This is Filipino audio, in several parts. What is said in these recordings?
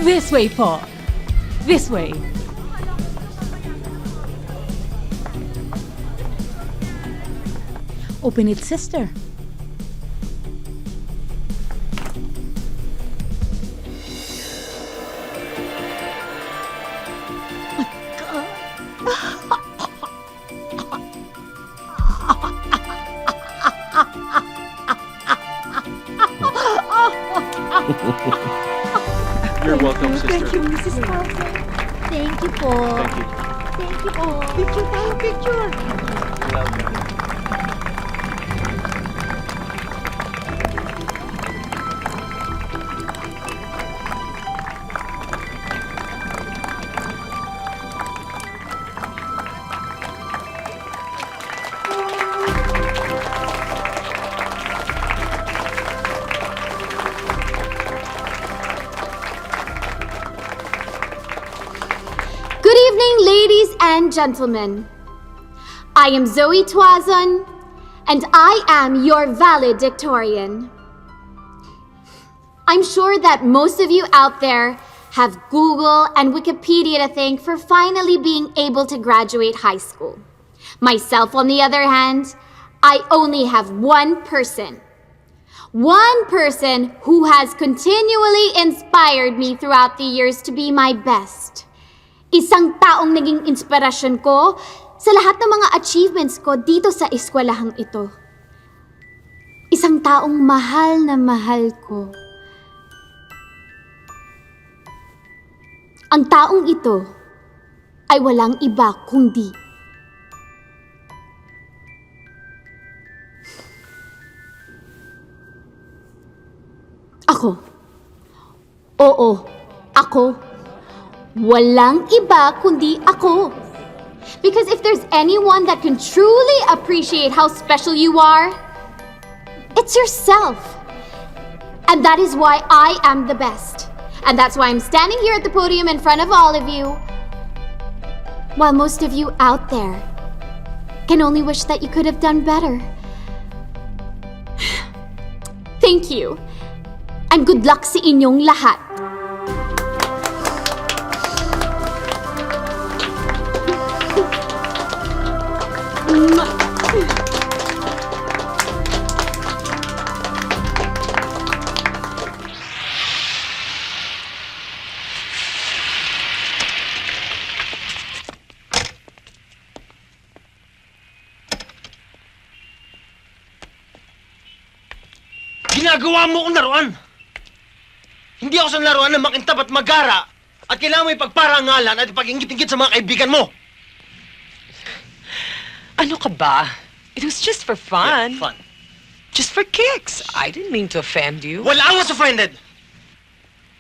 This way po. This way. Open it, sister. You're welcome, sister. Thank you, Mrs. Papa. Thank you po. Thank you. Thank you po. Picture tayo, picture. Good evening, ladies and gentlemen. I am Zoe Twazon, and I am your valedictorian. I'm sure that most of you out there have Google and Wikipedia to thank for finally being able to graduate high school. Myself, on the other hand, I only have one person who has continually inspired me throughout the years to be my best. Isang taong naging inspirasyon ko sa lahat ng mga achievements ko dito sa eskwelahang ito. Isang taong mahal na mahal ko. Ang taong ito ay walang iba kundi ako. Oo, ako. Walang iba kundi ako. Because if there's anyone that can truly appreciate how special you are, it's yourself. And that is why I am the best. And that's why I'm standing here at the podium in front of all of you, while most of you out there can only wish that you could have done better. Thank you. And good luck sa inyong lahat. Ginagawa mo akong laruan! Hindi ako sa laruan na makintab at magara at kailangan mo ipagparangalan at ipag-ingit-ingit sa mga kaibigan mo! Ano ka ba? It was just for fun. Yeah, fun. Just for kicks. I didn't mean to offend you. Well, I was offended!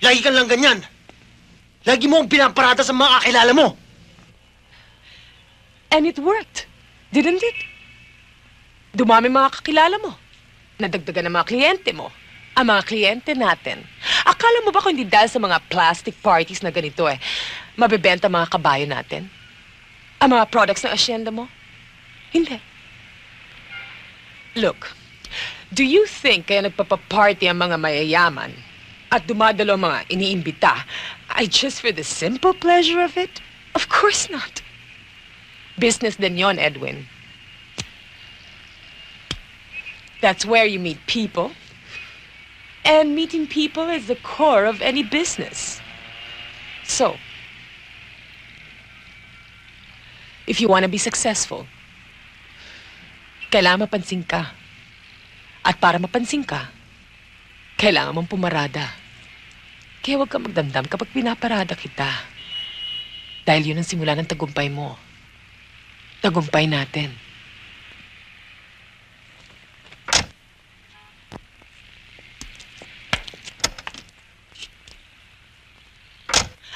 Lagi kang lang ganyan. Lagi mo akong pinaparada sa mga kakilala mo. And it worked. Didn't it? Dumami mga kakilala mo. Nadagdagan ang mga kliyente mo. Ang mga kliyente natin. Akala mo ba kung hindi dahil sa mga plastic parties na ganito mabebenta mga kabayo natin? Ang mga products ng asyenda mo? Hindi. Look, do you think kaya nagpapaparty ang mga mayayaman at dumadalo ang mga iniimbita ay just for the simple pleasure of it? Of course not. Business din yon, Edwin. That's where you meet people. And meeting people is the core of any business. So, if you want to be successful, kailangan mapansin ka. At para mapansin ka, kailangan mong pumarada. Kaya huwag kang magdamdam kapag pinaparada kita. Dahil yun ang simula ng tagumpay mo. Tagumpay natin.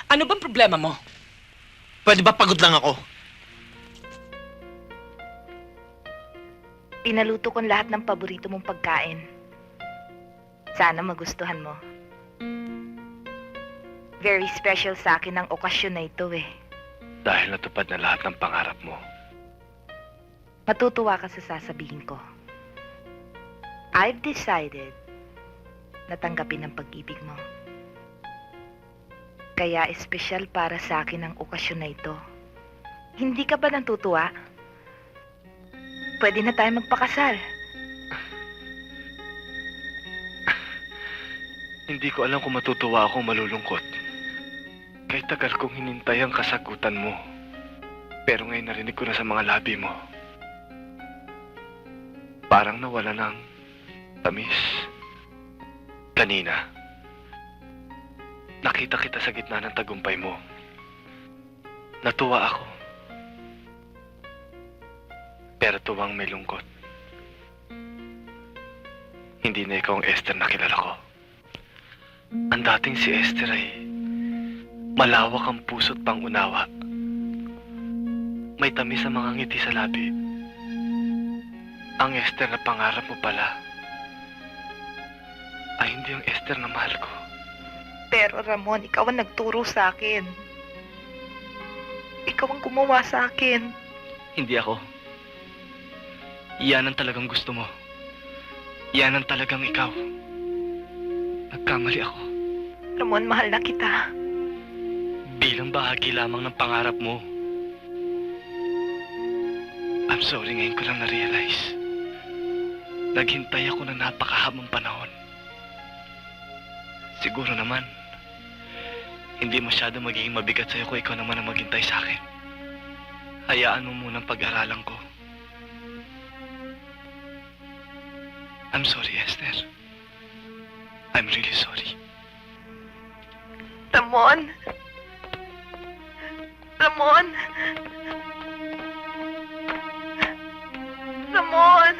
Ano bang problema mo? Pwede ba pagod lang ako? Pinaluto ko lahat ng paborito mong pagkain. Sana magustuhan mo. Very special sa akin ang okasyon na ito eh. Dahil natupad na lahat ng pangarap mo. Matutuwa ka sa sasabihin ko. I've decided na tanggapin ang pag-ibig mo. Kaya espesyal para sa akin ang okasyon na ito. Hindi ka ba natutuwa? Pwede na tayo magpakasal. Hindi ko alam kung matutuwa ako o malulungkot. Kahit tagal kong hinintay ang kasagutan mo. Pero ngayon narinig ko na sa mga labi mo. Parang nawala ng tamis. Kanina, nakita kita sa gitna ng tagumpay mo. Natuwa ako. Pero tuwang may lungkot. Hindi na ikaw ang Esther na kilala ko. Ang dating si Esther ay malawak ang puso't pangunawa. May tamis sa mga ngiti sa labi. Ang Esther na pangarap mo pala ay hindi ang Esther na mahal ko. Pero Ramon, ikaw ang nagturo sa akin. Ikaw ang gumawa sa akin. Hindi ako. Yan ang talagang gusto mo. Yan ang talagang ikaw. Nagkamali ako. Ramon, mahal na kita. Bilang bahagi lamang ng pangarap mo. I'm sorry, ngayon ko lang na-realize. Naghintay ako ng napakahabang panahon. Siguro naman, hindi masyado magiging mabigat sa'yo kung ikaw naman ang maghintay sa akin. Hayaan mo munang pag-aralan ko. I'm sorry, Esther. I'm really sorry. Ramon! Ramon! Ramon!